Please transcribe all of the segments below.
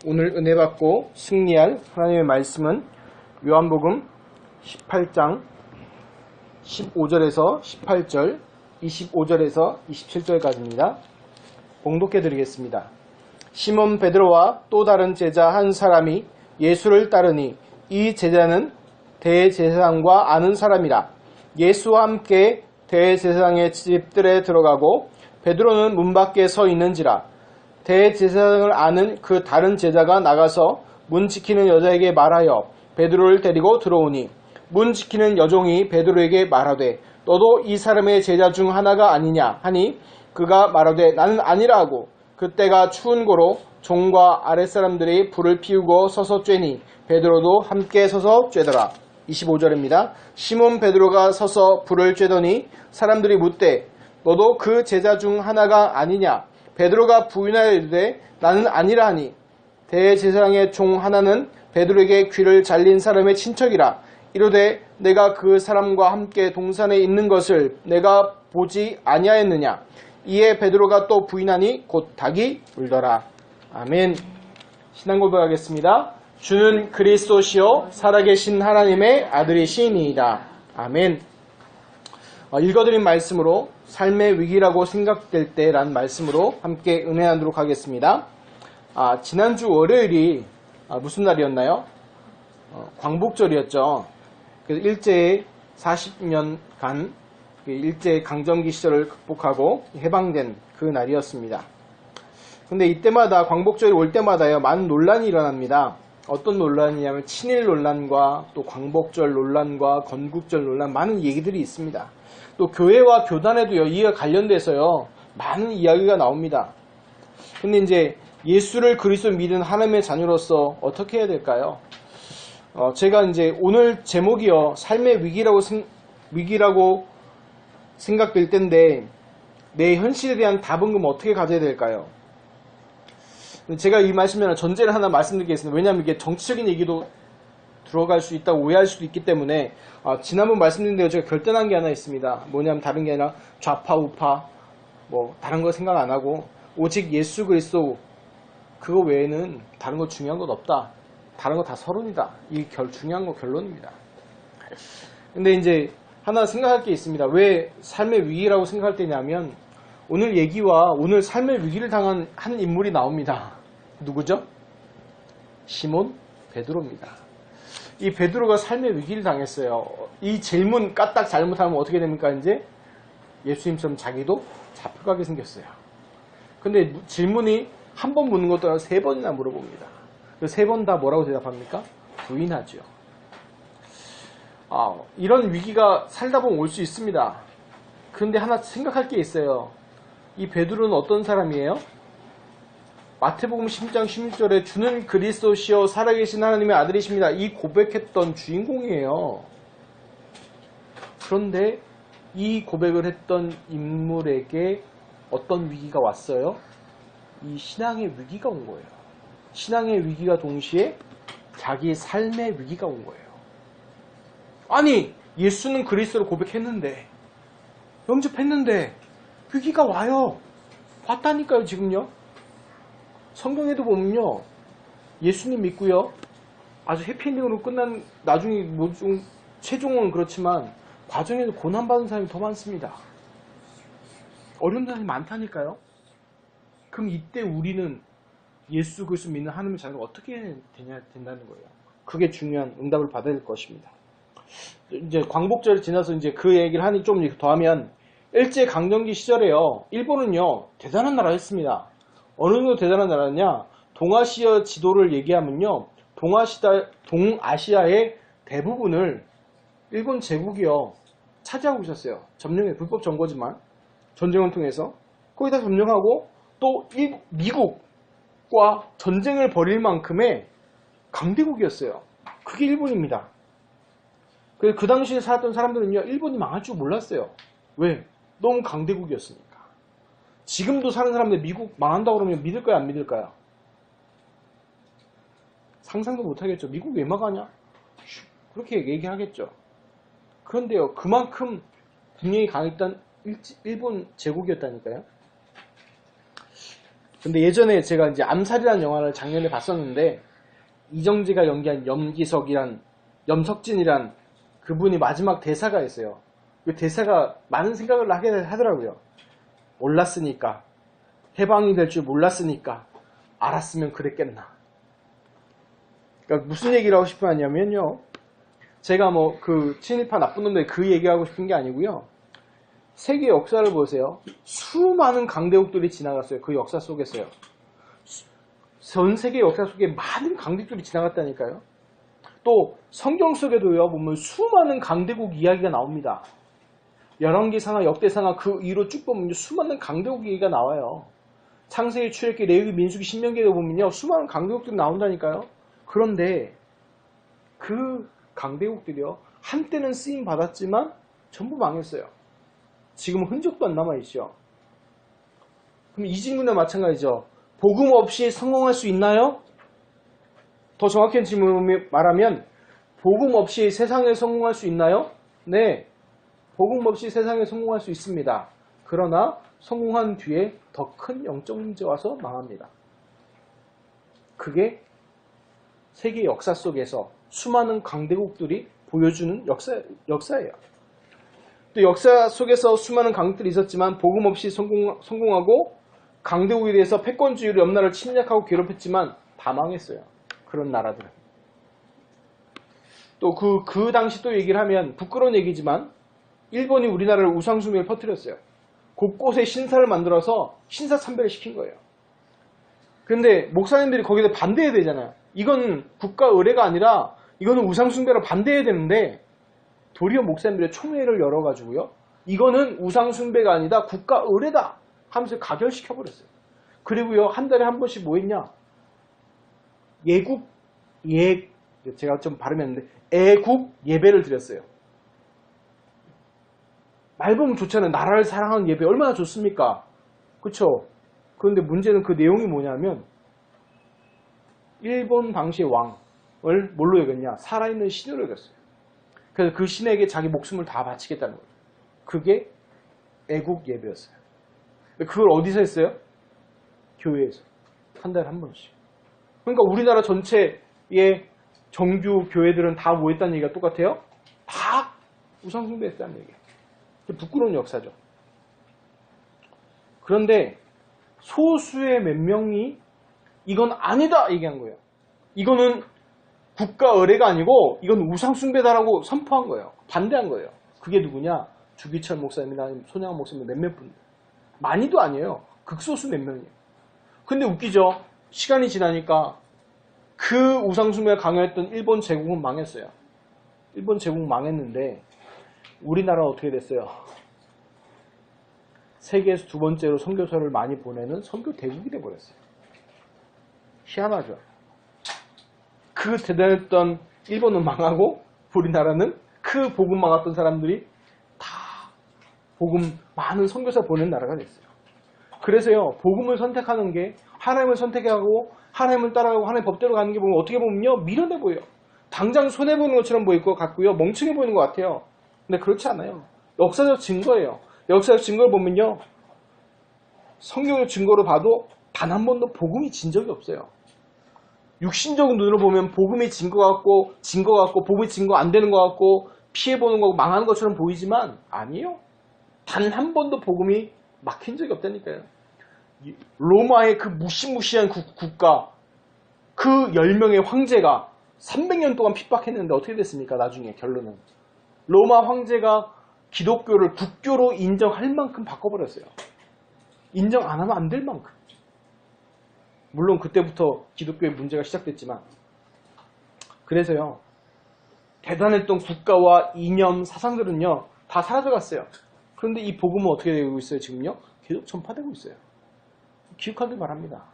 오늘 은혜 받고 승리할 하나님의 말씀은 요한복음 18장 15절에서 18절, 25절에서 27절까지입니다. 봉독해 드리겠습니다. 시몬 베드로와 또 다른 제자 한 사람이 예수를 따르니 이 제자는 대제사장과 아는 사람이라. 예수와 함께 대제사장의 집들에 들어가고 베드로는 문 밖에 서 있는지라. 대제사장을 아는 그 다른 제자가 나가서 문 지키는 여자에게 말하여 베드로를 데리고 들어오니 문 지키는 여종이 베드로에게 말하되 너도 이 사람의 제자 중 하나가 아니냐 하니 그가 말하되 나는 아니라 하고 그때가 추운 고로 종과 아랫사람들이 불을 피우고 서서 쬐니 베드로도 함께 서서 쬐더라. 25절입니다. 시몬 베드로가 서서 불을 쬐더니 사람들이 묻되 너도 그 제자 중 하나가 아니냐. 베드로가 부인하여 이르되 나는 아니라 하니 대제사장의 종 하나는 베드로에게 귀를 잘린 사람의 친척이라. 이르되 내가 그 사람과 함께 동산에 있는 것을 내가 보지 아니하였느냐. 이에 베드로가 또 부인하니 곧 닭이 울더라. 아멘. 신앙 고백하겠습니다. 주는 그리스도시요 살아계신 하나님의 아들이시니이다. 아멘. 읽어드린 말씀으로 삶의 위기라고 생각될 때라는 말씀으로 함께 은혜하도록 하겠습니다. 지난주 월요일이 무슨 날이었나요? 광복절이었죠. 그래서 일제의 40년간 일제 강점기 시절을 극복하고 해방된 그 날이었습니다. 근데 이때마다 광복절이 올 때마다요 많은 논란이 일어납니다. 어떤 논란이냐면 친일 논란과 또 광복절 논란과 건국절 논란, 많은 얘기들이 있습니다. 또 교회와 교단에도요 이와 관련돼서요 많은 이야기가 나옵니다. 근데 이제 예수를 그리스도 믿은 하나님의 자녀로서 어떻게 해야 될까요? 제가 이제 오늘 제목이요 삶의 위기라고 생각될 텐데 내 현실에 대한 답은 그럼 어떻게 가져야 될까요? 제가 이 말씀에 전제를 하나 말씀드리겠습니다. 왜냐하면 이게 정치적인 얘기도 들어갈 수 있다고 오해할 수도 있기 때문에 지난번 말씀드린 대로 제가 결단한 게 하나 있습니다. 뭐냐면 다른 게 아니라 좌파 우파 뭐 다른 거 생각 안 하고 오직 예수 그리스도 그거 외에는 다른 거 중요한 건 없다. 다른 거 다 서론이다. 이게 중요한 거 결론입니다. 근데 이제 하나 생각할 게 있습니다. 왜 삶의 위기라고 생각할 때냐면 오늘 얘기와 오늘 삶의 위기를 당한 한 인물이 나옵니다. 누구죠? 시몬 베드로입니다. 이 베드로가 삶의 위기를 당했어요. 이 질문 까딱 잘못하면 어떻게 됩니까? 이제 예수님처럼 자기도 잡혀가게 생겼어요. 근데 질문이 한 번 묻는 것도 아니라 3번이나 물어봅니다. 그래서 3번 다 뭐라고 대답합니까? 부인하죠. 이런 위기가 살다 보면 올 수 있습니다. 그런데 하나 생각할 게 있어요. 이 베드로는 어떤 사람이에요? 마태복음 10장 16절에 주는 그리스도시요 살아계신 하나님의 아들이십니다. 이 고백했던 주인공이에요. 그런데 이 고백을 했던 인물에게 어떤 위기가 왔어요? 이 신앙의 위기가 온 거예요. 신앙의 위기가 동시에 자기 삶의 위기가 온 거예요. 아니, 예수는 그리스도를 고백했는데, 영접했는데 위기가 와요. 왔다니까요, 지금요. 성경에도 보면요, 예수님 믿고요, 아주 해피엔딩으로 끝난 나중에 최종은 그렇지만 과정에서 고난받은 사람이 더 많습니다. 어려운 사람이 많다니까요. 그럼 이때 우리는 예수 그리스도 믿는 하나님의 자녀가 어떻게 된다는 거예요. 그게 중요한 응답을 받아야 될 것입니다. 이제 광복절을 지나서 이제 그 얘기를 하니 좀 더하면 일제 강점기 시절에요, 일본은요 대단한 나라였습니다. 어느 정도 대단한 나라냐? 동아시아 지도를 얘기하면요, 동아시아의 대부분을 일본 제국이요 차지하고 있었어요. 점령해, 불법 점거지만 전쟁을 통해서 거기다 점령하고 또 미국과 전쟁을 벌일 만큼의 강대국이었어요. 그게 일본입니다. 그래서 그 당시에 살았던 사람들은요 일본이 망할 줄 몰랐어요. 왜? 너무 강대국이었으니까. 지금도 사는 사람들 미국 망한다고 그러면 믿을까요? 안 믿을까요? 상상도 못하겠죠. 미국 왜 망하냐? 그렇게 얘기하겠죠. 그런데요, 그만큼 국력이 강했던 일본 제국이었다니까요. 근데 예전에 제가 이제 암살이라는 영화를 작년에 봤었는데 이정재가 연기한 염석진이란 그분이 마지막 대사가 있어요. 그 대사가 많은 생각을 하게 하더라고요. 몰랐으니까, 해방이 될 줄 몰랐으니까 알았으면 그랬겠나. 그러니까 무슨 얘기를 하고 싶어 하냐면요, 제가 뭐 그 친일파 나쁜 놈들 그 얘기하고 싶은 게 아니고요, 세계 역사를 보세요. 수많은 강대국들이 지나갔어요. 그 역사 속에서요. 전 세계 역사 속에 많은 강대국들이 지나갔다니까요. 또 성경 속에도요, 보면 수많은 강대국 이야기가 나옵니다. 열왕기상하, 역대상하 그 이후로 쭉 보면 수많은 강대국 얘기가 나와요. 창세기, 출애굽기, 레위기, 민수기, 신명기에 보면요, 수많은 강대국들이 나온다니까요. 그런데 그 강대국들이요, 한때는 쓰임 받았지만 전부 망했어요. 지금 흔적도 안 남아있죠. 그럼 이 질문과 마찬가지죠. 복음 없이 성공할 수 있나요? 더 정확한 질문을 말하면 복음 없이 세상에 성공할 수 있나요? 네, 복음 없이 세상에 성공할 수 있습니다. 그러나 성공한 뒤에 더 큰 영적 문제 와서 망합니다. 그게 세계 역사 속에서 수많은 강대국들이 보여주는 역사예요. 또 역사 속에서 수많은 강국들이 있었지만 복음 없이 성공하고 강대국에 대해서 패권주의로 옆 나라를 침략하고 괴롭혔지만 다 망했어요. 그런 나라들은. 또 그 당시 또 얘기를 하면 부끄러운 얘기지만 일본이 우리나라를 우상숭배를 퍼뜨렸어요. 곳곳에 신사를 만들어서 신사참배를 시킨 거예요. 근데 목사님들이 거기에 반대해야 되잖아요. 이건 국가 의례가 아니라 이거는 우상숭배를 반대해야 되는데 도리어 목사님들의 총회를 열어가지고요, 이거는 우상숭배가 아니다, 국가 의례다 하면서 가결시켜버렸어요. 그리고요, 한 달에 한 번씩 뭐 했냐, 제가 좀 발음했는데 애국 예배를 드렸어요. 말 보면 좋잖아요. 나라를 사랑하는 예배 얼마나 좋습니까? 그쵸? 그런데 문제는 그 내용이 뭐냐면 일본 당시의 왕을 뭘로 여겼냐? 살아있는 신으로 여겼어요. 그래서 그 신에게 자기 목숨을 다 바치겠다는 거예요. 그게 애국 예배였어요. 그걸 어디서 했어요? 교회에서. 한 달에 한 번씩. 그러니까 우리나라 전체의 정규 교회들은 다 뭐 했다는 얘기가 똑같아요? 다 우상숭배했다는 얘기예요. 부끄러운 역사죠. 그런데 소수의 몇 명이 이건 아니다 얘기한 거예요. 이거는 국가 의례가 아니고 이건 우상숭배다라고 선포한 거예요. 반대한 거예요. 그게 누구냐? 주기철 목사님이나 손양원 목사님 몇몇 분들. 많이도 아니에요. 극소수 몇 명이에요. 근데 웃기죠? 시간이 지나니까 그 우상숭배가 강요했던 일본 제국은 망했어요. 일본 제국 망했는데 우리나라는 어떻게 됐어요? 세계에서 두 번째로 선교사를 많이 보내는 선교 대국이 돼버렸어요. 희한하죠? 그 대단했던 일본은 망하고 우리나라는 그 복음 망했던 사람들이 다 복음 많은 선교사 보내는 나라가 됐어요. 그래서요, 복음을 선택하는 게 하나님을 선택하고 하나님을 따라가고 하나님의 법대로 가는 게 보면 어떻게 보면요, 미련해 보여요. 당장 손해보는 것처럼 보일 것 같고요, 멍청해 보이는 것 같아요. 근데 그렇지 않아요. 역사적 증거예요. 역사적 증거를 보면요, 성경의 증거로 봐도 단 한 번도 복음이 진 적이 없어요. 육신적인 눈으로 보면 복음이 진 것 같고 복음이 진 거 안 되는 것 같고 피해보는 거고 망하는 것처럼 보이지만 아니에요. 단 한 번도 복음이 막힌 적이 없다니까요. 로마의 그 무시무시한 국가, 그 10명의 황제가 300년 동안 핍박했는데 어떻게 됐습니까? 나중에 결론은 로마 황제가 기독교를 국교로 인정할 만큼 바꿔버렸어요. 인정 안 하면 안 될 만큼. 물론 그때부터 기독교의 문제가 시작됐지만, 그래서요, 대단했던 국가와 이념, 사상들은요 다 사라져갔어요. 그런데 이 복음은 어떻게 되고 있어요? 지금요? 계속 전파되고 있어요. 기억하길 바랍니다.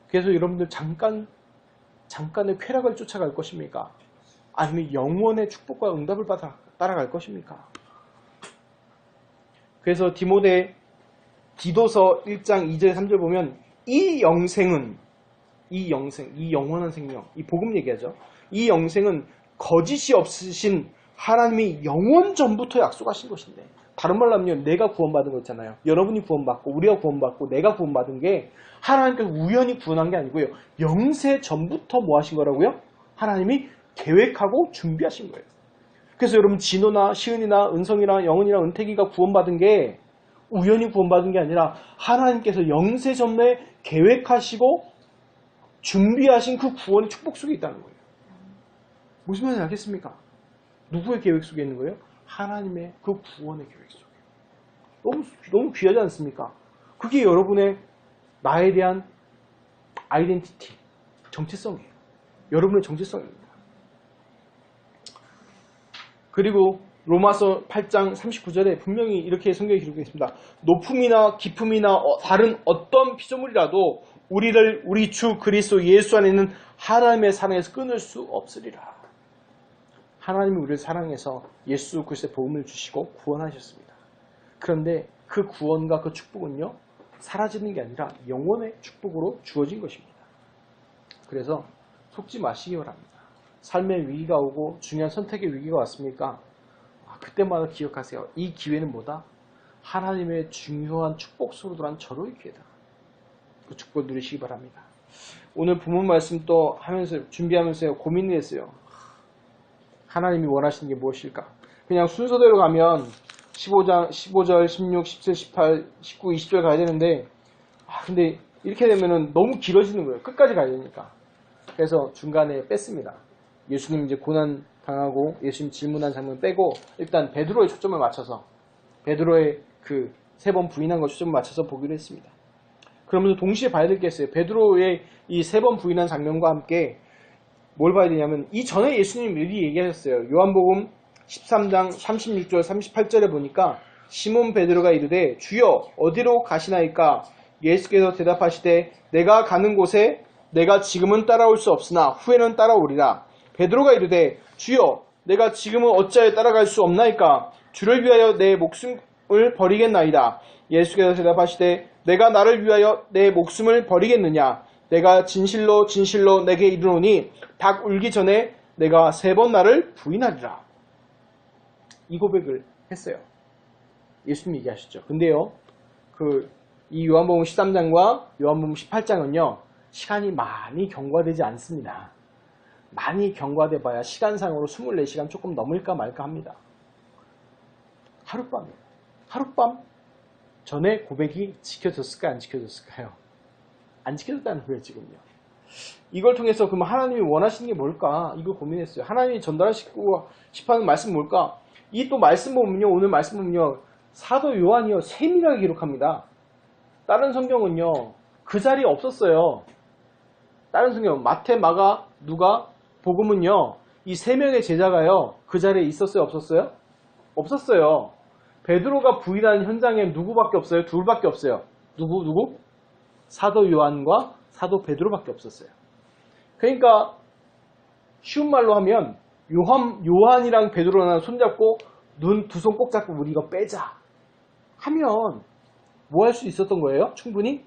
그래서 여러분들 잠깐의 쾌락을 쫓아갈 것입니까? 아니면 영원의 축복과 응답을 받아 따라갈 것입니까? 그래서 디도서 1장 2절 3절 보면 이 영생은, 이 영원한 생명, 이 복음 얘기하죠. 이 영생은 거짓이 없으신 하나님이 영원 전부터 약속하신 것인데, 다른 말로 하면 내가 구원받은 거 있잖아요. 여러분이 구원받고 우리가 구원받고 내가 구원받은 게 하나님께서 우연히 구원한 게 아니고요. 영세 전부터 뭐 하신 거라고요? 하나님이 계획하고 준비하신 거예요. 그래서 여러분 진호나 시은이나 은성이나 영은이나 은택이가 구원받은 게 우연히 구원받은 게 아니라 하나님께서 영세 전에 계획하시고 준비하신 그 구원의 축복 속에 있다는 거예요. 무슨 말인지 알겠습니까? 누구의 계획 속에 있는 거예요? 하나님의 그 구원의 계획 속에. 너무 귀하지 않습니까? 그게 여러분의 나에 대한 아이덴티티, 정체성이에요. 여러분의 정체성입니다. 그리고 로마서 8장 39절에 분명히 이렇게 성경에 기록되어 있습니다. 높음이나 깊음이나 다른 어떤 피조물이라도 우리 주 그리스도 예수 안에 있는 하나님의 사랑에서 끊을 수 없으리라. 하나님이 우리를 사랑해서 예수 그리스도의 복음을 주시고 구원하셨습니다. 그런데 그 구원과 그 축복은요, 사라지는 게 아니라 영원의 축복으로 주어진 것입니다. 그래서 속지 마시기 바랍니다. 삶의 위기가 오고 중요한 선택의 위기가 왔습니까? 그때마다 기억하세요. 이 기회는 뭐다? 하나님의 중요한 축복 속으로 들어간 절호의 기회다. 그 축복을 누리시기 바랍니다. 오늘 본문 말씀 또 하면서 준비하면서 고민을 했어요. 하나님이 원하시는 게 무엇일까? 그냥 순서대로 가면 15절, 16, 17, 18, 19, 20절 가야 되는데 근데 이렇게 되면은 너무 길어지는 거예요. 끝까지 가야 되니까. 그래서 중간에 뺐습니다. 예수님 이제 고난 당하고 예수님 질문한 장면 빼고 일단 베드로의 초점을 맞춰서 베드로의 그 3번 부인한 거 초점을 맞춰서 보기로 했습니다. 그러면서 동시에 봐야 될 게 있어요. 베드로의 이 3번 부인한 장면과 함께 뭘 봐야 되냐면 이전에 예수님이 미리 얘기하셨어요. 요한복음 13장 36절 38절에 보니까 시몬 베드로가 이르되 주여 어디로 가시나이까? 예수께서 대답하시되 내가 가는 곳에 내가 지금은 따라올 수 없으나 후에는 따라오리라. 베드로가 이르되 주여 내가 지금은 어찌하여 따라갈 수 없나이까? 주를 위하여 내 목숨을 버리겠나이다. 예수께서 대답하시되 내가 나를 위하여 내 목숨을 버리겠느냐? 내가 진실로 진실로 내게 이르노니 닭 울기 전에 내가 3번 나를 부인하리라. 이 고백을 했어요. 예수님이 얘기하셨죠. 근데요, 이 요한복음 13장과 요한복음 18장은요, 시간이 많이 경과되지 않습니다. 많이 경과돼 봐야 시간상으로 24시간 조금 넘을까 말까 합니다. 하룻밤이에요. 하룻밤 전에 고백이 지켜졌을까요? 안 지켜졌을까요? 안 지켜졌다는 거예요, 지금요. 이걸 통해서 그럼 하나님이 원하시는 게 뭘까? 이걸 고민했어요. 하나님이 전달하시고 싶어하는 말씀은 뭘까? 이 또 말씀 보면요, 오늘 말씀 보면요, 사도 요한이요, 세밀하게 기록합니다. 다른 성경은요, 그 자리에 없었어요. 다른 성경, 마태, 마가, 누가, 복음은요, 이 3명의 제자가요, 그 자리에 있었어요, 없었어요? 없었어요. 베드로가 부인하는 현장에 누구밖에 없어요? 둘밖에 없어요. 누구? 사도 요한과 사도 베드로밖에 없었어요. 그러니까 쉬운 말로 하면 요한이랑 베드로랑 손잡고 눈 두 손 꼭 잡고 우리 이거 빼자 하면 뭐 할 수 있었던 거예요? 충분히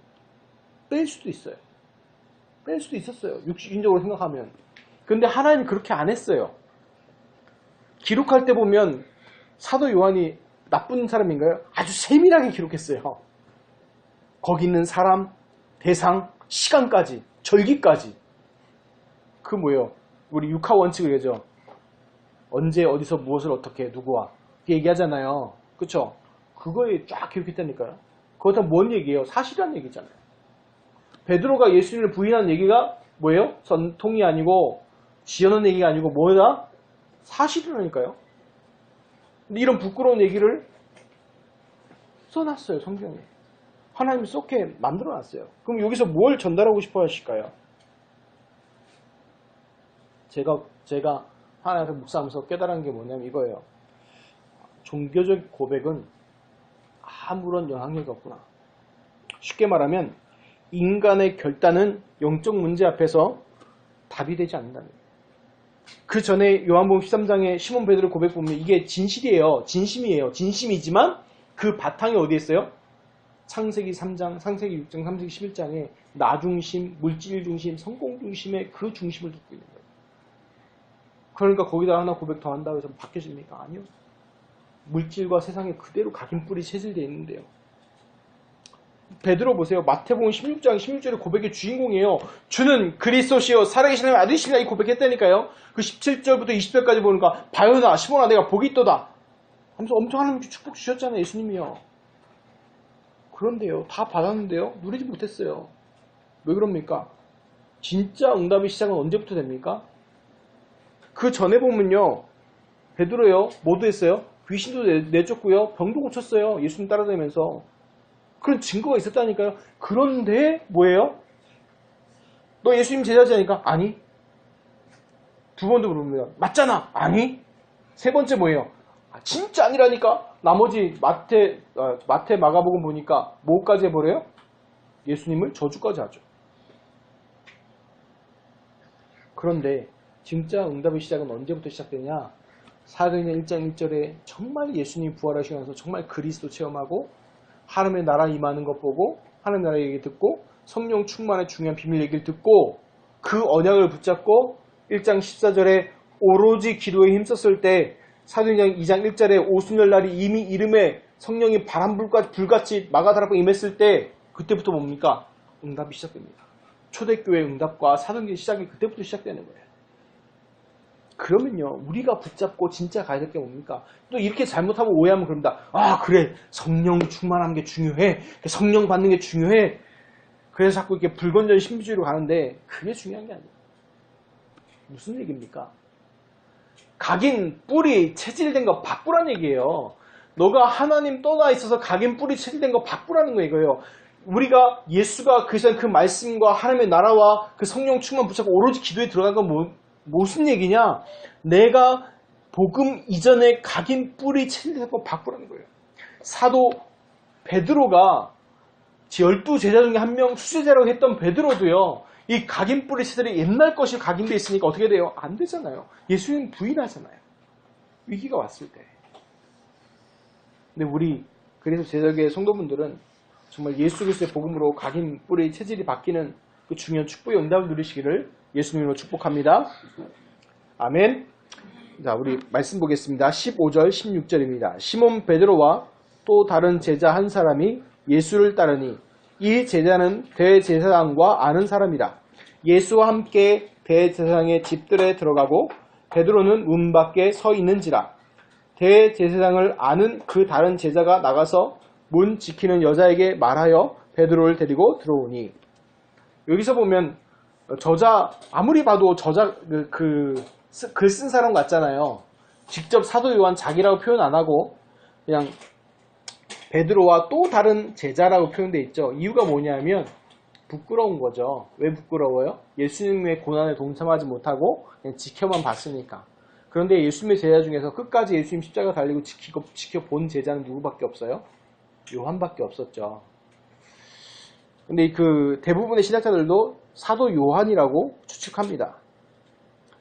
뺄 수도 있어요. 뺄 수도 있었어요. 육신적으로 생각하면. 근데 하나님이 그렇게 안 했어요. 기록할 때 보면 사도 요한이 나쁜 사람인가요? 아주 세밀하게 기록했어요. 거기 있는 사람, 대상, 시간까지, 절기까지. 그 뭐예요? 우리 육하 원칙을 얘기하죠. 언제, 어디서, 무엇을 어떻게, 누구와. 그 얘기하잖아요. 그쵸? 그거에 쫙 기록했다니까요. 그거 다 뭔 얘기예요? 사실이라는 얘기잖아요. 베드로가 예수님을 부인한 얘기가 뭐예요? 전통이 아니고 지어낸 얘기가 아니고 뭐다? 사실이라니까요. 근데 이런 부끄러운 얘기를 써놨어요, 성경에. 하나님이 썩게 만들어놨어요. 그럼 여기서 뭘 전달하고 싶어 하실까요? 제가 하나님을 묵상하면서 깨달은 게 뭐냐면 이거예요. 종교적 고백은 아무런 영향력이 없구나. 쉽게 말하면 인간의 결단은 영적 문제 앞에서 답이 되지 않는다는 거예요. 그 전에 요한복음 13장에 시몬 베드로 고백 보면 이게 진실이에요. 진심이에요. 진심이지만 그 바탕이 어디에 있어요? 창세기 3장, 창세기 6장, 창세기 11장에 나 중심, 물질 중심, 성공 중심의 그 중심을 두고 있는 거예요. 그러니까 거기다 하나 고백 더 한다고 해서 바뀌어집니까? 아니요. 물질과 세상에 그대로 각인뿔이 체질되어 있는데요. 베드로 보세요. 마태복음 16장 16절의 고백의 주인공이에요. 주는 그리스도시요 살아계신 하나님의 아들이시라 이 고백했다니까요. 그 17절부터 20절까지 보니까 바요나 시몬아 내가 복이 있도다 하면서 엄청 하나님께 축복 주셨잖아요. 예수님이요. 그런데요. 다 받았는데요. 누리지 못했어요. 왜 그럽니까? 진짜 응답의 시작은 언제부터 됩니까? 그 전에 보면요. 베드로요. 뭐도 했어요? 귀신도 내쫓고요. 병도 고쳤어요. 예수님 따라다니면서. 그런 증거가 있었다니까요. 그런데 뭐예요? 너 예수님 제자지 하니까 아니. 두 번도 물어봅니다. 맞잖아. 아니. 세 번째 뭐예요? 진짜 아니라니까. 나머지 마태 마가복음 보니까 뭐까지 해버려요? 예수님을 저주까지 하죠. 그런데 진짜 응답의 시작은 언제부터 시작되냐? 사도행전 1장 1절에 정말 예수님 부활하시면서 정말 그리스도 체험하고 하나님의 나라 임하는 것 보고 하나님 나라 얘기 듣고 성령 충만의 중요한 비밀 얘기를 듣고 그 언약을 붙잡고 1장 14절에 오로지 기도에 힘썼을 때 사도행전 2장 1절에 오순절 날이 이미 이름에 성령이 불같이 마가다락방 임했을 때 그때부터 뭡니까? 응답이 시작됩니다. 초대교회 응답과 사도행전 시작이 그때부터 시작되는 거예요. 그러면요, 우리가 붙잡고 진짜 가야 될 게 뭡니까? 또 이렇게 잘못하고 오해하면 그럽니다. 아, 그래. 성령 충만한 게 중요해. 성령 받는 게 중요해. 그래서 자꾸 이렇게 불건전 신비주의로 가는데, 그게 중요한 게 아니에요. 무슨 얘기입니까? 각인, 뿔이 체질된 거 바꾸란 얘기예요. 너가 하나님 떠나 있어서 각인, 뿔이 체질된 거 바꾸라는 거 이거예요. 우리가 예수가 그 말씀과 하나님의 나라와 그 성령 충만 붙잡고 오로지 기도에 들어간 건 무슨 얘기냐? 내가 복음 이전에 각인 뿔이 체질된 거 바꾸라는 거예요. 사도 베드로가 12제자 중에 한 명 수제자라고 했던 베드로도요. 이 각인 뿔이 체질이 옛날 것이 각인되어 있으니까 어떻게 돼요? 안 되잖아요. 예수님 부인하잖아요. 위기가 왔을 때. 근데 그래서 제자교회 성도분들은 정말 예수 그리스도의 복음으로 각인 뿔의 체질이 바뀌는 그 중요한 축복의 응답을 누리시기를 예수님으로 축복합니다. 아멘. 자, 우리 말씀 보겠습니다. 15절, 16절입니다. 시몬 베드로와 또 다른 제자 한 사람이 예수를 따르니 이 제자는 대제사장과 아는 사람이라. 예수와 함께 대제사장의 집들에 들어가고 베드로는 문 밖에 서 있는지라. 대제사장을 아는 그 다른 제자가 나가서 문 지키는 여자에게 말하여 베드로를 데리고 들어오니. 여기서 보면 아무리 봐도 글 쓴 사람 같잖아요. 직접 사도 요한 자기라고 표현 안 하고 그냥 베드로와 또 다른 제자라고 표현되어 있죠. 이유가 뭐냐면 부끄러운 거죠. 왜 부끄러워요? 예수님의 고난에 동참하지 못하고 그냥 지켜만 봤으니까. 그런데 예수님의 제자 중에서 끝까지 예수님 십자가 달리고 지켜본 제자는 누구밖에 없어요? 요한밖에 없었죠. 근데 그 대부분의 신학자들도 사도 요한이라고 추측합니다.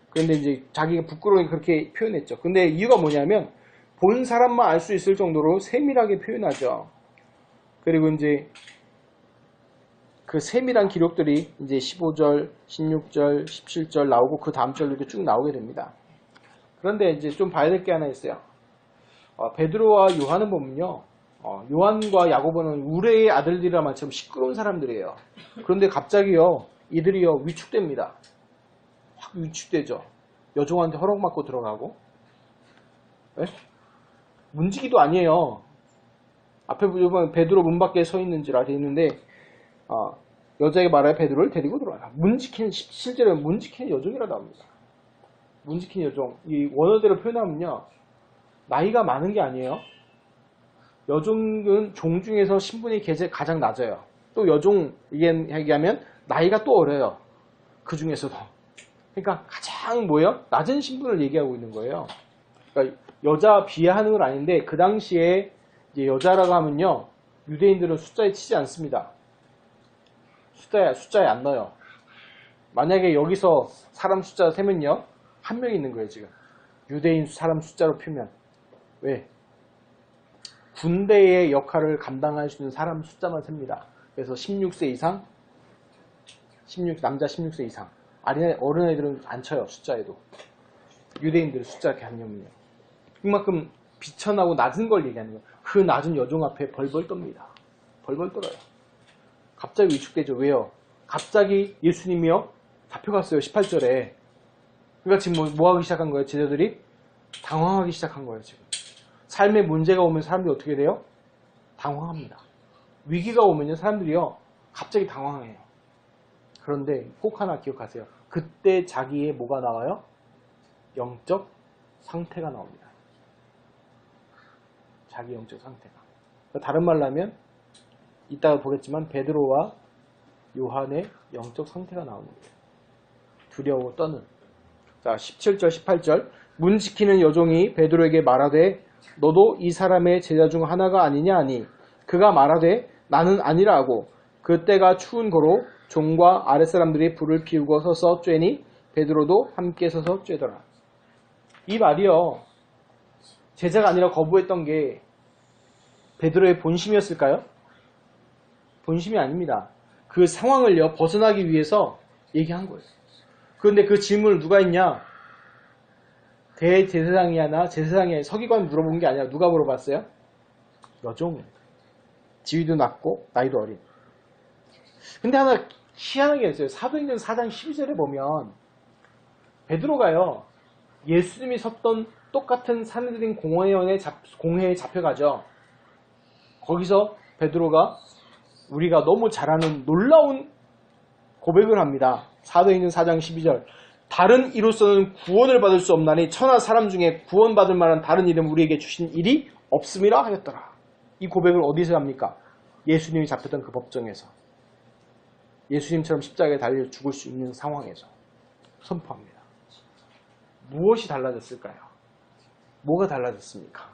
그런데 이제 자기가 부끄러우니까 그렇게 표현했죠. 근데 이유가 뭐냐면 본 사람만 알 수 있을 정도로 세밀하게 표현하죠. 그리고 이제 그 세밀한 기록들이 이제 15절, 16절, 17절 나오고 그 다음 절로 이렇게 쭉 나오게 됩니다. 그런데 이제 좀 봐야 될 게 하나 있어요. 베드로와 요한은 보면요. 요한과 야고보는 우레의 아들들이라 말처럼 시끄러운 사람들이에요. 그런데 갑자기요. 이들이요. 위축됩니다. 확 위축되죠. 여종한테 허락받고 들어가고. 네? 문지기도 아니에요. 앞에 보면 베드로 문 밖에 서 있는지라 되어 있는데 여자에게 말하여 베드로를 데리고 들어와라. 실제로 문지키는 여종이라 나옵니다. 문지키는 여종. 이 원어대로 표현하면요. 나이가 많은 게 아니에요. 여종은 종 중에서 신분이 가장 낮아요. 또 여종 얘기하면 나이가 또 어려요. 그 중에서도. 그러니까 가장 낮은 신분을 얘기하고 있는 거예요. 그러니까 여자 비하하는 건 아닌데 그 당시에 이제 여자라고 하면요. 유대인들은 숫자에 치지 않습니다. 숫자에 안 넣어요. 만약에 여기서 사람 숫자 세면요. 한 명 있는 거예요, 지금. 유대인 사람 숫자로 피면. 왜? 군대의 역할을 감당할 수 있는 사람 숫자만 셉니다. 그래서 16세 이상, 남자 16세 이상. 어린애들은 안 쳐요, 숫자에도. 유대인들 숫자 개념은요. 그만큼 비천하고 낮은 걸 얘기하는 거예요. 그 낮은 여종 앞에 벌벌 떱니다. 벌벌 떨어요. 갑자기 위축되죠. 왜요? 갑자기 예수님이요? 잡혀갔어요. 18절에. 그러니까 지금 뭐 하기 시작한 거예요? 제자들이? 당황하기 시작한 거예요. 지금. 삶에 문제가 오면 사람들이 어떻게 돼요? 당황합니다. 위기가 오면요. 사람들이요. 갑자기 당황해요. 그런데 꼭 하나 기억하세요. 그때 자기의 뭐가 나와요? 영적 상태가 나옵니다. 자기 영적 상태가. 다른 말로 하면 이따가 보겠지만 베드로와 요한의 영적 상태가 나오는 거예요. 두려워 떠는. 자, 17절 18절 문 지키는 여종이 베드로에게 말하되 너도 이 사람의 제자 중 하나가 아니냐 하니 그가 말하되 나는 아니라 하고 그때가 추운 거로 종과 아랫사람들이 불을 피우고 서서 쬐니 베드로도 함께 서서 쬐더라. 이 말이요. 제자가 아니라 거부했던 게 베드로의 본심이었을까요? 본심이 아닙니다. 그 상황을요. 벗어나기 위해서 얘기한 거예요. 그런데 그 질문을 누가 했냐? 대제사장이나 제사장의 서기관이 물어본 게 아니라 누가 물어봤어요? 여종. 지위도 낮고 나이도 어린. 근데 하나 희한한 게 있어요. 사도행전 4장 12절에 보면 베드로가요. 예수님이 섰던 똑같은 산헤드린 공회에 잡혀가죠. 거기서 베드로가 우리가 너무 잘 아는 놀라운 고백을 합니다. 사도행전 4장 12절 다른 이로서는 구원을 받을 수 없나니 천하 사람 중에 구원받을 만한 다른 이름 우리에게 주신 일이 없음이라 하였더라. 이 고백을 어디서 합니까? 예수님이 잡혔던 그 법정에서. 예수님처럼 십자가에 달려 죽을 수 있는 상황에서 선포합니다. 무엇이 달라졌을까요? 뭐가 달라졌습니까?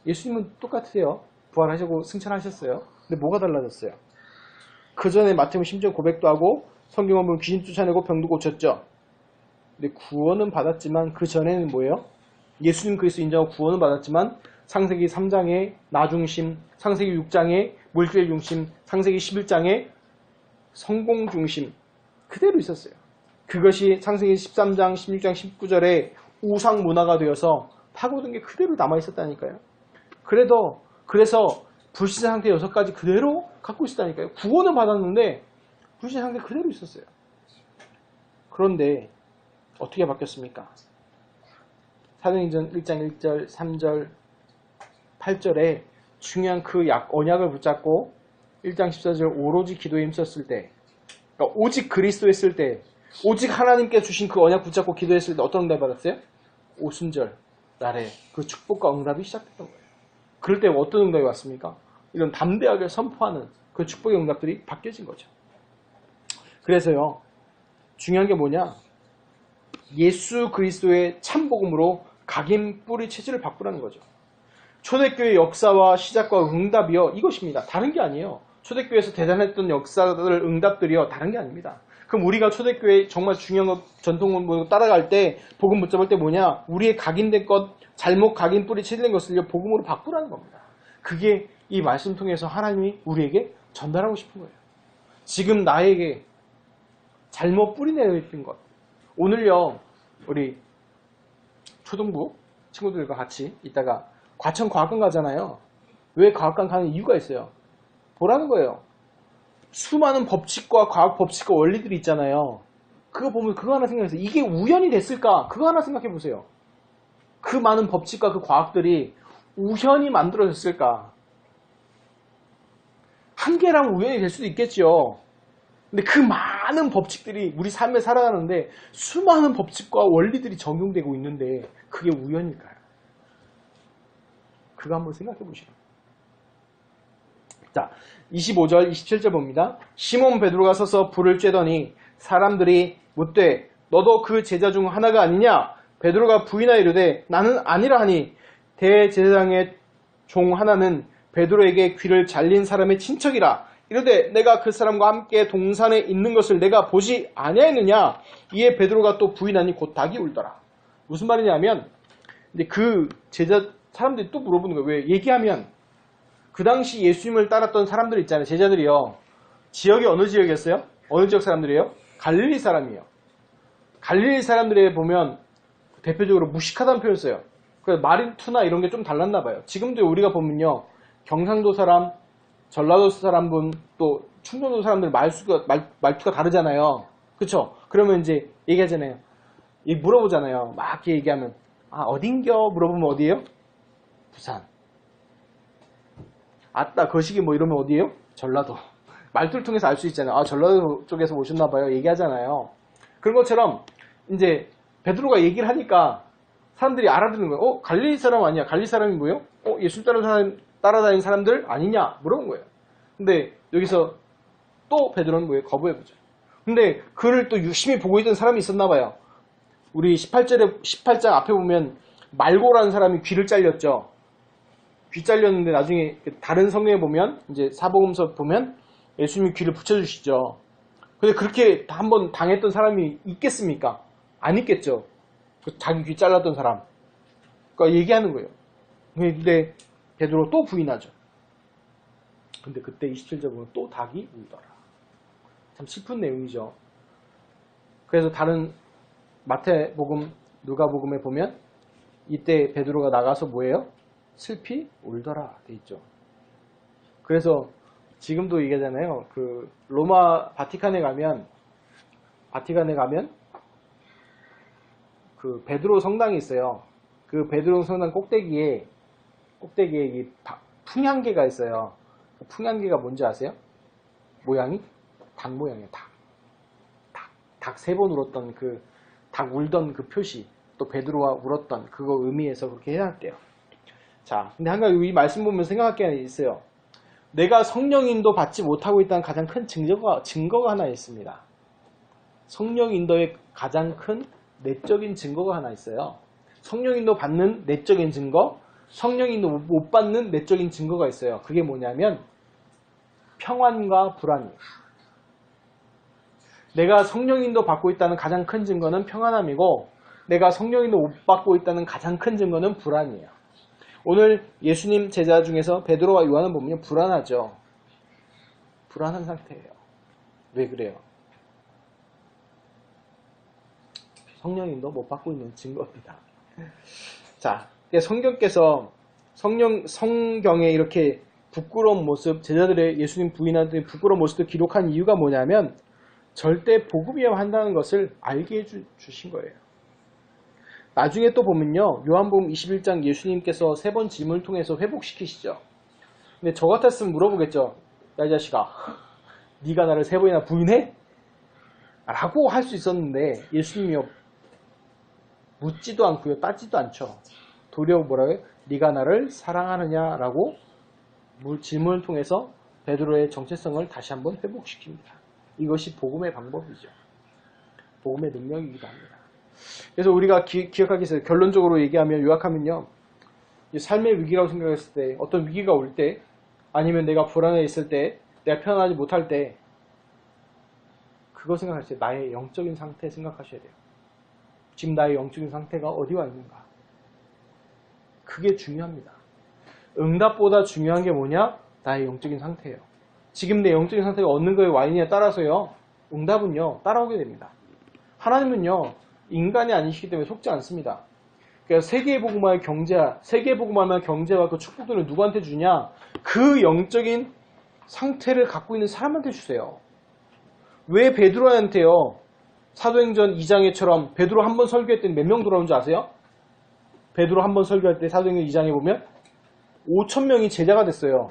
예수님은 똑같으세요. 부활하시고 승천하셨어요. 근데 뭐가 달라졌어요? 그 전에 마태복음 심지어 고백도 하고 성경을 보면 귀신 쫓아내고 병도 고쳤죠. 근데 구원은 받았지만 그 전에는 뭐예요? 예수님 그리스도 인정하고 구원은 받았지만 창세기 3장의 나중심, 창세기 6장의 물질 중심, 창세기 11장의 성공 중심 그대로 있었어요. 그것이 창세기 13장, 16장, 19절에 우상 문화가 되어서 파고든 게 그대로 남아 있었다니까요. 그래서 불신 상태 6가지 그대로 갖고 있었다니까요. 구원은 받았는데 불신 상태 그대로 있었어요. 그런데 어떻게 바뀌었습니까? 사도행전 1장 1절, 3절, 8절에 중요한 그 언약을 붙잡고 1장 14절 오로지 기도에 힘썼을 때, 그러니까 오직 그리스도 했을 때, 오직 하나님께 주신 그 언약 붙잡고 기도했을 때 어떤 응답 받았어요? 오순절 날에 그 축복과 응답이 시작됐던 거예요. 그럴 때 어떤 응답이 왔습니까? 이런 담대하게 선포하는 그 축복의 응답들이 바뀌어진 거죠. 그래서요, 중요한 게 뭐냐? 예수 그리스도의 참복음으로 각인 뿌리 체질을 바꾸라는 거죠. 초대교회 역사와 시작과 응답이요, 이것입니다. 다른 게 아니에요. 초대교회에서 대단했던 역사들, 응답들이요, 다른 게 아닙니다. 그럼 우리가 초대교회 정말 중요한 전통을 따라갈 때, 복음 붙잡을 때 뭐냐? 우리의 각인된 것, 잘못 각인 뿌리 체질된 것을 복음으로 바꾸라는 겁니다. 그게 이 말씀 통해서 하나님이 우리에게 전달하고 싶은 거예요. 지금 나에게 잘못 뿌리 내려 있던 것. 오늘요, 우리 초등부 친구들과 같이 이따가 과천 과학관 가잖아요. 왜 과학관 가는 이유가 있어요. 보라는 거예요. 수많은 법칙과 과학 법칙과 원리들이 있잖아요. 그거 보면 그거 하나 생각해서 이게 우연이 됐을까? 그거 하나 생각해 보세요. 그 많은 법칙과 그 과학들이 우연히 만들어졌을까? 한 개랑 우연이 될 수도 있겠죠. 근데 그 많은 법칙들이 우리 삶에 살아가는데 수많은 법칙과 원리들이 적용되고 있는데 그게 우연일까요? 그거 한번 생각해 보시죠. 자, 25절, 27절 봅니다. 시몬 베드로가 서서 불을 쬐더니 사람들이 묻되 너도 그 제자 중 하나가 아니냐? 베드로가 부인하여 이르되 나는 아니라 하니 대제사장의 종 하나는 베드로에게 귀를 잘린 사람의 친척이라. 이르되 내가 그 사람과 함께 동산에 있는 것을 내가 보지 아니하였느냐? 이에 베드로가 또 부인하니 곧 닭이 울더라. 무슨 말이냐면 근데 그 제자 사람들이 또 물어보는 거예요. 왜? 얘기하면 그 당시 예수님을 따랐던 사람들 있잖아요. 제자들이요. 지역이 어느 지역이었어요? 어느 지역 사람들이에요? 갈릴리 사람이에요. 갈릴리 사람들에 보면 대표적으로 무식하다는 표현을 써요. 그래서 말투나 이런 게 좀 달랐나 봐요. 지금도 우리가 보면요. 경상도 사람, 전라도 사람분, 또 충청도 사람들 말투가 다르잖아요. 그쵸? 그러면 이제 얘기하잖아요. 물어보잖아요. 막 이렇게 얘기하면, 어딘겨? 물어보면 어디에요? 부산. 아따, 거시기 뭐 이러면 어디에요? 전라도. 말투를 통해서 알 수 있잖아요. 전라도 쪽에서 오셨나봐요. 얘기하잖아요. 그런 것처럼, 이제, 베드로가 얘기를 하니까 사람들이 알아듣는 거예요. 갈릴리 사람 아니야? 갈릴리 사람이 뭐예요? 예수 따라다니는 사람들 아니냐? 물어본 거예요. 근데 여기서 또 베드로는 뭐예요? 거부해보죠. 근데 그를 또 유심히 보고 있던 사람이 있었나봐요. 우리 18장 앞에 보면 말고라는 사람이 귀를 잘렸죠. 귀 잘렸는데 나중에 다른 성경에 보면 이제 사복음서 보면 예수님이 귀를 붙여주시죠. 근데 그렇게 한번 당했던 사람이 있겠습니까? 안 있겠죠. 자기 귀 잘랐던 사람. 그러니까 얘기하는 거예요. 근데 베드로 또 부인하죠. 근데 그때 27절 보면 또 닭이 울더라. 참 슬픈 내용이죠. 그래서 다른 마태복음, 누가복음에 보면 이때 베드로가 나가서 뭐예요? 슬피 울더라 돼 있죠. 그래서 지금도 얘기하잖아요. 그 로마 바티칸에 가면 그 베드로 성당이 있어요. 그 베드로 성당 꼭대기에 이 풍향계가 있어요. 그 풍향계가 뭔지 아세요? 모양이 닭 모양이에요. 닭 3번 울었던 닭 울던 그 표시, 또 베드로가 울었던 그거 의미에서 그렇게 해놨대요. 자, 근데 한 가지 이 말씀 보면 생각할 게 있어요. 내가 성령인도 받지 못하고 있다는 가장 큰 증거가 하나 있습니다. 성령인도의 가장 큰 내적인 증거가 하나 있어요. 성령인도 받는 내적인 증거, 성령인도 못 받는 내적인 증거가 있어요. 그게 뭐냐면 평안과 불안이에요. 내가 성령인도 받고 있다는 가장 큰 증거는 평안함이고, 내가 성령인도 못 받고 있다는 가장 큰 증거는 불안이에요. 오늘 예수님 제자 중에서 베드로와 요한을 보면 불안하죠. 불안한 상태예요. 왜 그래요? 성령인도 못 받고 있는 증거입니다. 자, 성경께서 성경에 이렇게 부끄러운 모습, 제자들의 예수님 부인한테 부끄러운 모습을 기록한 이유가 뭐냐면 절대 복음이어야 한다는 것을 알게 해주신 거예요. 나중에 또 보면요. 요한복음 21장 예수님께서 3번 짐을 통해서 회복시키시죠. 근데 저 같았으면 물어보겠죠. 야, 이 자식아. 네가 나를 3번이나 부인해? 라고 할 수 있었는데 예수님이요. 묻지도 않고요. 따지도 않죠. 도리어 뭐라고요? 네가 나를 사랑하느냐라고 질문을 통해서 베드로의 정체성을 다시 한번 회복시킵니다. 이것이 복음의 방법이죠. 복음의 능력이기도 합니다. 그래서 우리가 기억하기 위해서 결론적으로 얘기하면 요약하면요. 삶의 위기라고 생각했을 때 어떤 위기가 올 때 아니면 내가 불안해 있을 때 내가 편안하지 못할 때 그거 생각하실 때 나의 영적인 상태 생각하셔야 돼요. 지금 나의 영적인 상태가 어디와 있는가. 그게 중요합니다. 응답보다 중요한 게 뭐냐? 나의 영적인 상태예요. 지금 내 영적인 상태가 어느 거에 와 있느냐에 따라서요. 응답은요. 따라오게 됩니다. 하나님은요. 인간이 아니시기 때문에 속지 않습니다. 그러니까 세계의 복음화의 경제와 그 축복들을 누구한테 주냐? 그 영적인 상태를 갖고 있는 사람한테 주세요. 왜 베드로한테요? 사도행전 2장에처럼 베드로 한 번 설교할 때 몇 명 돌아온 줄 아세요? 베드로 한 번 설교할 때 사도행전 2장에 보면 5,000명이 제자가 됐어요.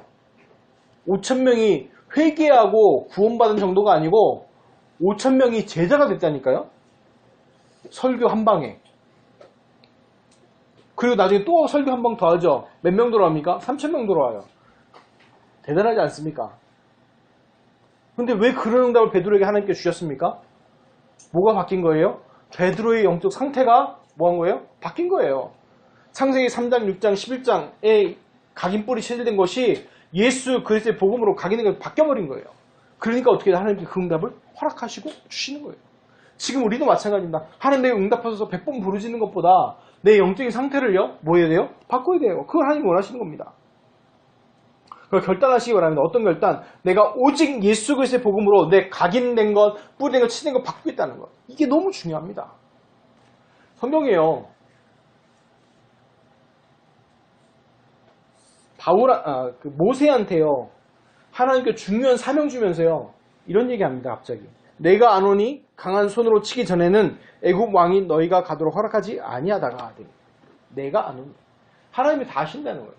5,000명이 회개하고 구원받은 정도가 아니고 5,000명이 제자가 됐다니까요. 설교 한 방에. 그리고 나중에 또 설교 한 방 더 하죠. 몇 명 돌아옵니까? 3,000명 돌아와요. 대단하지 않습니까? 근데 왜 그런 응답을 베드로에게 하나님께 주셨습니까? 뭐가 바뀐 거예요? 베드로의 영적 상태가 뭐 한 거예요? 바뀐 거예요. 창세기 3장, 6장, 11장에 각인뿔이 체질된 것이 예수 그리스도의 복음으로 각인된 게 바뀌어버린 거예요. 그러니까 어떻게 하나님께 그 응답을 허락하시고 주시는 거예요. 지금 우리도 마찬가지입니다. 하나님 내게 응답하셔서 100번 부르짖는 것보다 내 영적인 상태를요, 뭐 해야 돼요? 바꿔야 돼요. 그걸 하나님이 원하시는 겁니다. 그걸 결단하시기 바랍니다. 어떤 결단? 내가 오직 예수 그리스도의 복음으로 내 각인된 것, 뿌리된 것, 치된 것 바꾸겠다는 것. 이게 너무 중요합니다. 성경이에요. 모세한테요. 하나님께 중요한 사명 주면서요. 이런 얘기합니다. 갑자기. 내가 안오니 강한 손으로 치기 전에는 애굽 왕이 너희가 가도록 허락하지 아니하다가 하되. 내가 안오니. 하나님이 다 하신다는 거예요.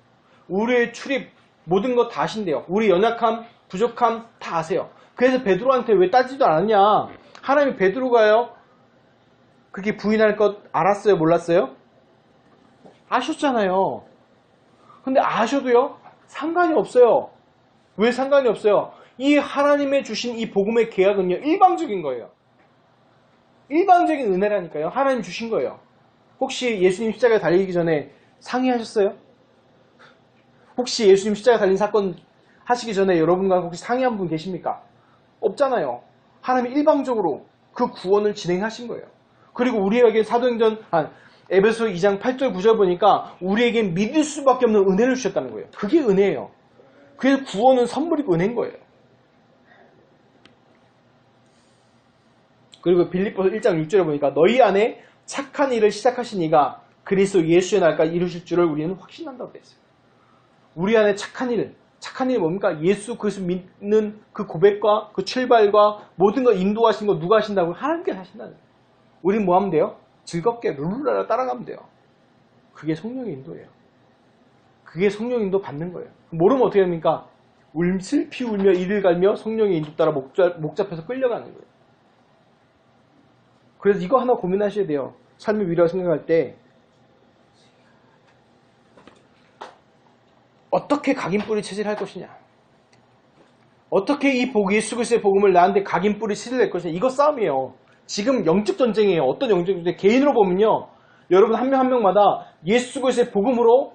우리의 출입 모든 것 다 하신대요. 우리 연약함, 부족함 다 아세요. 그래서 베드로한테 왜 따지도 않았냐. 하나님이 베드로가요. 그렇게 부인할 것 알았어요? 몰랐어요? 아셨잖아요. 근데 아셔도요. 상관이 없어요. 왜 상관이 없어요? 이 하나님의 주신 이 복음의 계약은요. 일방적인 거예요. 일방적인 은혜라니까요. 하나님 주신 거예요. 혹시 예수님 십자가에 달리기 전에 상의하셨어요? 혹시 예수님 십자가에 달린 사건 하시기 전에 여러분과 혹시 상의한 분 계십니까? 없잖아요. 하나님이 일방적으로 그 구원을 진행하신 거예요. 그리고 우리에게 사도행전 에베소 2장 8절 9절 보니까 우리에게 믿을 수밖에 없는 은혜를 주셨다는 거예요. 그게 은혜예요. 그래서 구원은 선물이고 은혜인 거예요. 그리고 빌립보서 1장 6절에 보니까 너희 안에 착한 일을 시작하신 이가 그리스도 예수의 날까지 이루실 줄을 우리는 확신한다고 했어요. 우리 안에 착한 일이 뭡니까? 예수 그리스도 믿는 그 고백과 그 출발과 모든 걸 인도하신 거 누가 하신다고? 하나님께서 하신다는 거예요. 우린 뭐 하면 돼요? 즐겁게 룰루랄라 따라가면 돼요. 그게 성령의 인도예요. 그게 성령 인도 받는 거예요. 모르면 어떻게 됩니까? 슬피 울며 이를 갈며 성령의 인도 따라 목잡혀서 끌려가는 거예요. 그래서 이거 하나 고민하셔야 돼요. 삶의 위라고 생각할 때 어떻게 각인뿌리 체질할 것이냐, 어떻게 이 예수 그리스도의 복음을 나한테 각인뿌리 체질할 것이냐. 이거 싸움이에요. 지금 영적 전쟁이에요. 어떤 영적 전쟁? 개인으로 보면요, 여러분 한 명 한 명마다 예수 그리스도의 복음으로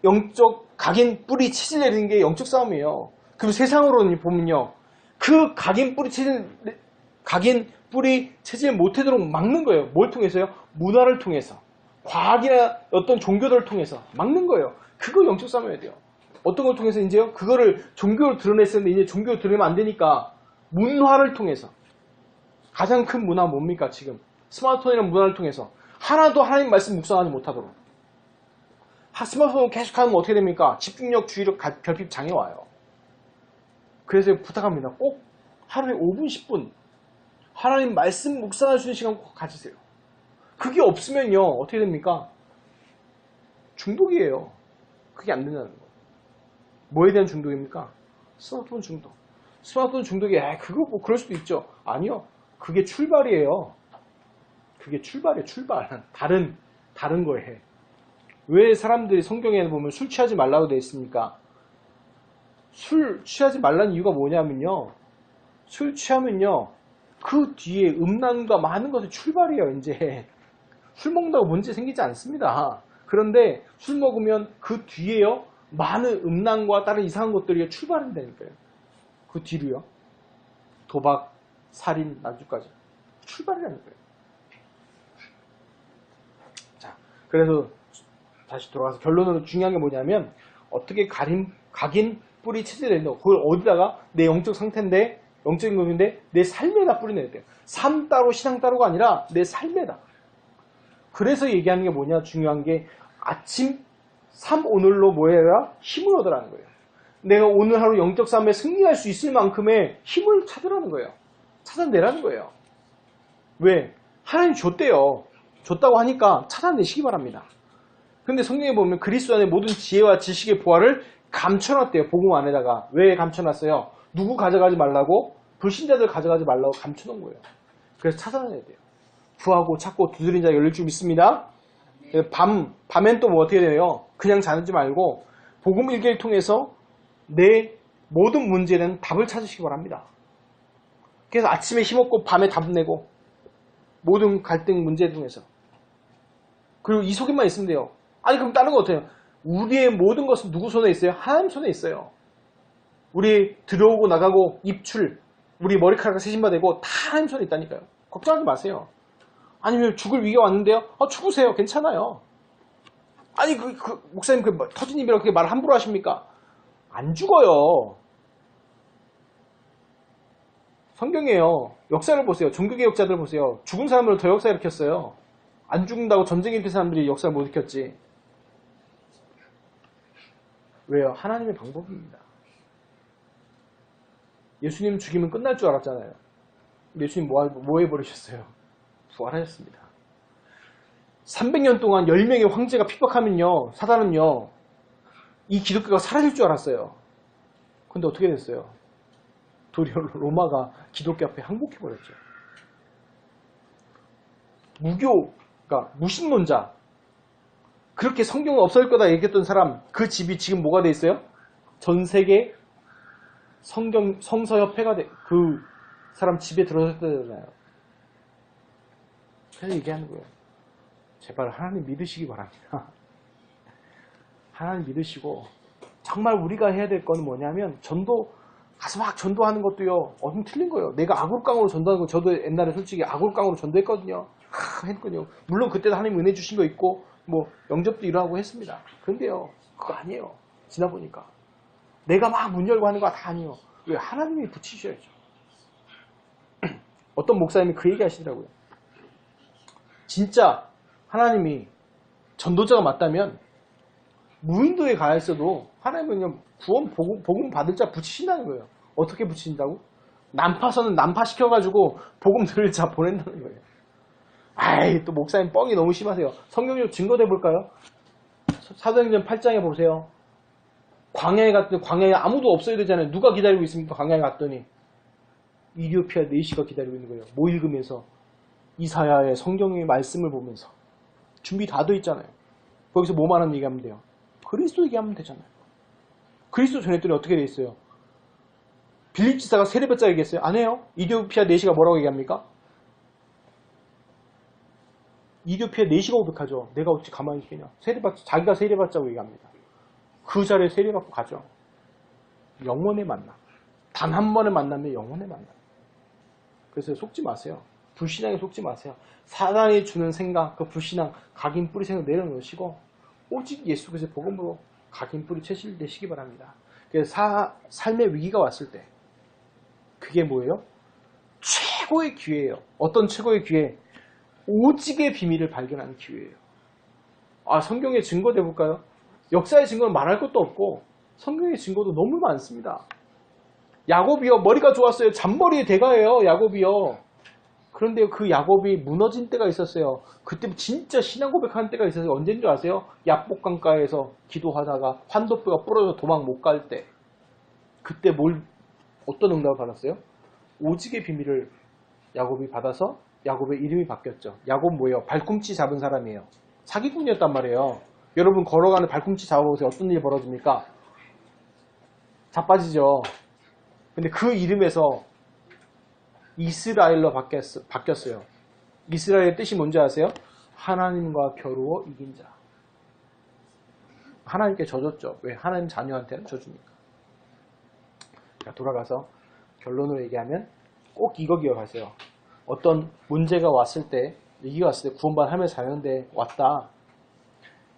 영적 각인 뿌리 체질 내리는 게 영적 싸움이에요. 그리고 세상으로 보면요, 그 각인 뿌리 체질 못하도록 막는 거예요. 뭘 통해서요? 문화를 통해서, 과학이나 어떤 종교들을 통해서 막는 거예요. 그거 영적 싸움이어야 돼요. 어떤 걸 통해서 이제요? 그거를 종교로 드러냈었는데 이제 종교로 드러내면 안 되니까 문화를 통해서. 가장 큰 문화 뭡니까? 지금 스마트폰이라는 문화를 통해서 하나도 하나님 말씀 묵상하지 못하도록. 스마트폰을 계속하면 어떻게 됩니까? 집중력, 주의력 결핍 장애 와요. 그래서 부탁합니다. 꼭 하루에 5분, 10분 하나님 말씀 묵상할 수 있는 시간 꼭 가지세요. 그게 없으면요, 어떻게 됩니까? 중독이에요. 그게 안 된다는 거예요. 뭐에 대한 중독입니까? 스마트폰 중독. 스마트폰 중독이 그거 뭐 그럴 수도 있죠. 아니요. 그게 출발이에요. 그게 출발이에요. 출발. 다른 거에. 왜 사람들이 성경에 보면 술 취하지 말라고 되어 있습니까? 술 취하지 말라는 이유가 뭐냐면요, 술 취하면요 그 뒤에 음란과 많은 것이 출발이에요. 이제 술 먹는다고 문제 생기지 않습니다. 그런데 술 먹으면 그 뒤에요 많은 음란과 다른 이상한 것들이 출발한다니까요. 그 뒤로요 도박, 살인, 난주까지 출발이라는 거예요. 자, 그래서 다시 돌아가서 결론으로 중요한 게 뭐냐면, 어떻게 각인 뿌리 체질을 내는 거. 그걸 어디다가 내 영적 상태인데, 영적인 것인데 내 삶에다 뿌리내야 돼요. 삶 따로 신앙 따로가 아니라 내 삶에다. 그래서 얘기하는 게 뭐냐, 중요한 게 아침 삶 오늘로 뭐 해라? 힘을 얻으라는 거예요. 내가 오늘 하루 영적 삶에 승리할 수 있을 만큼의 힘을 찾으라는 거예요. 찾아내라는 거예요. 왜? 하나님 줬대요. 줬다고 하니까 찾아내시기 바랍니다. 근데 성경에 보면 그리스도 안에 모든 지혜와 지식의 보화를 감춰놨대요. 복음 안에다가. 왜 감춰놨어요? 누구 가져가지 말라고? 불신자들 가져가지 말라고 감춰놓은 거예요. 그래서 찾아내야 돼요. 구하고 찾고 두드린 자 열릴 줄 믿습니다. 밤엔 또 뭐 어떻게 돼요? 그냥 자는지 말고 복음 일기를 통해서 내 모든 문제에 대한 답을 찾으시기 바랍니다. 그래서 아침에 힘없고 밤에 답 내고 모든 갈등 문제 중에서. 그리고 이 속에만 있으면 돼요. 아니 그럼 다른 거 어때요? 우리의 모든 것은 누구 손에 있어요? 하나님 손에 있어요. 우리 들어오고 나가고 입출, 우리 머리카락 세신바 되고 다 하나님 손에 있다니까요. 걱정하지 마세요. 아니면 죽을 위기가 왔는데요? 죽으세요. 괜찮아요. 아니 목사님 터진 입이라고 그렇게 말 함부로 하십니까? 안 죽어요. 성경이에요. 역사를 보세요. 종교개혁자들 보세요. 죽은 사람을 더 역사 일으켰어요. 안 죽는다고 전쟁에 일으킨 사람들이 역사를 못 일으켰지. 왜요? 하나님의 방법입니다. 예수님 죽이면 끝날 줄 알았잖아요. 예수님 뭐 해버리셨어요? 부활하셨습니다. 300년 동안 10명의 황제가 핍박하면요, 사단은요, 이 기독교가 사라질 줄 알았어요. 근데 어떻게 됐어요? 도리어 로마가 기독교 앞에 항복해버렸죠. 무교가 무신론자, 그렇게 성경은 없을 거다 얘기했던 사람, 그 집이 지금 뭐가 돼 있어요? 전 세계 성서협회가 그 사람 집에 들어섰잖아요. 그래서 얘기하는 거예요. 제발 하나님 믿으시기 바랍니다. 하나님 믿으시고, 정말 우리가 해야 될 건 뭐냐면, 가서 막 전도하는 것도요, 좀 틀린 거예요. 내가 아굴깡으로 전도하는 거, 저도 옛날에 솔직히 아굴깡으로 전도했거든요. 했거든요. 물론 그때도 하나님 은혜 주신 거 있고, 영접도 일어나고 했습니다. 근데요, 그거 아니에요. 지나보니까. 내가 막 문 열고 하는 거 다 아니에요. 왜? 하나님이 붙이셔야죠. 어떤 목사님이 그 얘기 하시더라고요. 진짜 하나님이 전도자가 맞다면 무인도에 가 있어도 하나님은 그냥 구원 복음 받을 자 붙이신다는 거예요. 어떻게 붙이신다고? 난파선은 난파시켜가지고 복음 들을 자 보낸다는 거예요. 아이, 또 목사님 뻥이 너무 심하세요. 성경적 증거대 볼까요? 사도행전 8장에 보세요. 광야에 갔더니 광야에 아무도 없어야 되잖아요. 누가 기다리고 있습니까? 광야에 갔더니 이디오피아 4시가 기다리고 있는 거예요. 뭐 읽으면서 이사야의 성경의 말씀을 보면서 준비 다 돼 있잖아요. 거기서 뭐만 얘기하면 돼요? 그리스도 얘기하면 되잖아요. 그리스도 전했더니 어떻게 돼 있어요? 빌립 지사가 세례받자 얘기했어요? 안 해요. 이디오피아 4시가 뭐라고 얘기합니까? 이디오피아 4시가 고백하죠. 내가 어찌 가만히 있겠냐. 자기가 세례받자고 얘기합니다. 그 자리에 세례받고 가죠. 영원의 만남. 단 한 번의 만남에 영원의 만남. 그래서 속지 마세요. 불신앙에 속지 마세요. 사단이 주는 생각, 그 불신앙, 각인 뿌리 생각 내려놓으시고 오직 예수 그리스도의 복음으로 각인 뿌리 채실되시기 바랍니다. 그래서 삶의 위기가 왔을 때 그게 뭐예요? 최고의 기회예요. 어떤 최고의 기회? 오직의 비밀을 발견하는 기회예요. 성경의 증거 대볼까요? 역사의 증거는 말할 것도 없고 성경의 증거도 너무 많습니다. 야곱이요, 머리가 좋았어요. 잔머리의 대가예요, 야곱이요. 그런데 그 야곱이 무너진 때가 있었어요. 그때 진짜 신앙 고백하는 때가 있었어요. 언제인 줄 아세요? 약복강가에서 기도하다가 환도뼈가 부러져 도망 못 갈 때. 그때 어떤 응답을 받았어요? 오직의 비밀을 야곱이 받아서 야곱의 이름이 바뀌었죠. 야곱 뭐예요? 발꿈치 잡은 사람이에요. 사기꾼이었단 말이에요. 여러분 걸어가는 발꿈치 잡아보세요. 어떤 일이 벌어집니까? 자빠지죠. 근데 그 이름에서 이스라엘로 바뀌었어요. 이스라엘의 뜻이 뭔지 아세요? 하나님과 겨루어 이긴 자. 하나님께 져줬죠. 왜? 하나님 자녀한테는 져주니까. 돌아가서 결론으로 얘기하면 꼭 이거 기억하세요. 어떤 문제가 왔을 때, 위기가 왔을 때 구원받은 하며 사는데 왔다.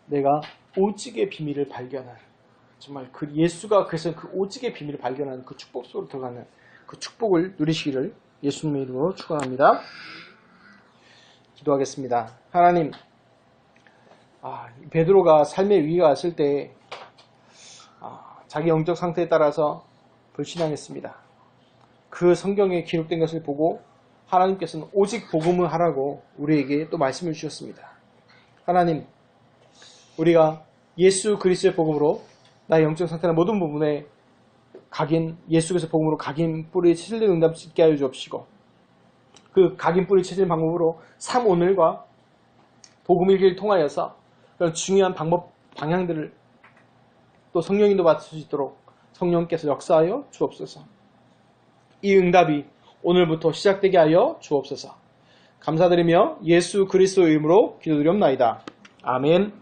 내가 오직의 비밀을 발견한, 정말 그 예수가 그래서 그 오직의 비밀을 발견하는 그 축복 속으로 들어가는 그 축복을 누리시기를 예수님의 이름으로 축원합니다. 기도하겠습니다. 하나님, 베드로가 삶의 위기가 왔을 때 자기 영적 상태에 따라서 불신앙했습니다. 그 성경에 기록된 것을 보고 하나님께서는 오직 복음을 하라고 우리에게 또 말씀을 주셨습니다. 하나님, 우리가 예수 그리스도의 복음으로 나의 영적 상태나 모든 부분에 예수 그리스도의 복음으로 각인 뿌리 채질된 응답을 짓게 하여 주옵시고, 그 각인 뿌리 채질 방법으로 삶 오늘과 복음 일기를 통하여서 그런 중요한 방향들을 또 성령님도 받을 수 있도록 성령께서 역사하여 주옵소서. 이 응답이 오늘부터 시작되게 하여 주옵소서. 감사드리며 예수 그리스도의 이름으로 기도드리옵나이다. 아멘.